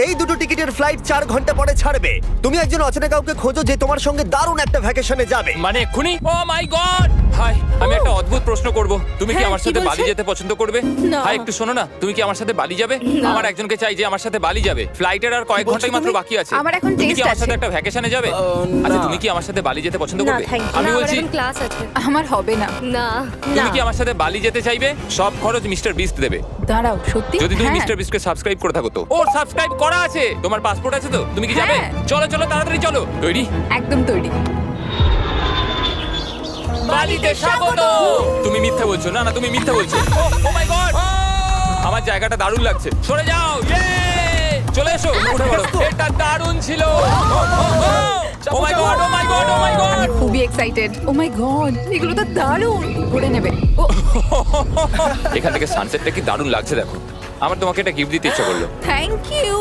এই দুটো টিকিটের ফ্লাইট 4 ঘন্টা পরে ছাড়বে। তুমি একজন অচেনা কাউকে খোঁজো যে তোমার সঙ্গে দারুণ একটা ভ্যাকেশনে যাবে। মানে এক্ষুনি? ও মাই গড! হাই, আমি একটা অদ্ভুত প্রশ্ন করব। তুমি কি হ্যাঁ, আমার কি সাথে বলছে? বালি যেতে পছন্দ করবে? না। হাই, একটু শোনো না, তুমি কি আমার সাথে বালি যাবে? না। আমার একজনকে চাই যে আমার সাথে বালি যাবে। ফ্লাইটের আর কয়েক ঘন্টাই মাত্র বাকি আছে। আমার এখন তুমি কি test আমার সাথে আছে। একটা ভ্যাকেশনে যাবে? আচ্ছা, তুমি কি আমার সাথে বালি যেতে পছন্দ না করবে? থ্যাংক ইউ আমি বলছি, ক্লাস আছে। আমার হবে না। না তুমি কি আমার সাথে বালি যেতে চাইবে? সব খরচ মিস্টার বিস্ট দেবে। দাঁড়াও, সত্যি? যদি তুমি হ্যাঁ। মিস্টার বিস্টকে সাবস্ক্রাইব করে থাকো তো। ও সাবস্ক্রাইব করা আছে। তোমার পাসপোর্ট আছে তো? তুমি কি যাবে? হ্যাঁ। চলো চলো, তাড়াতাড়ি চলো। তৈরি? একদম তৈরি। বালিতে স্বাগত। তুমি মিথ্যা বলছো। না না, তুমি মিথ্যা বলছো। ও মাই গড, আমার জায়গাটা দারুণ লাগছে। সরে যাও। চলে এসো, উঠে পড়ো। এটা দারুণ ছিল। ও মাই গড, ও মাই গড, ও মাই গড। আমি খুবই এক্সাইটেড। ও মাই গড, এগুলো তো দারুণ। ঘুরে নেবে। ও এখান থেকে সানসেটটা কি দারুণ লাগছে দেখো। আমার তোমাকে একটা গিফট দিতে ইচ্ছা করলো। Thank you.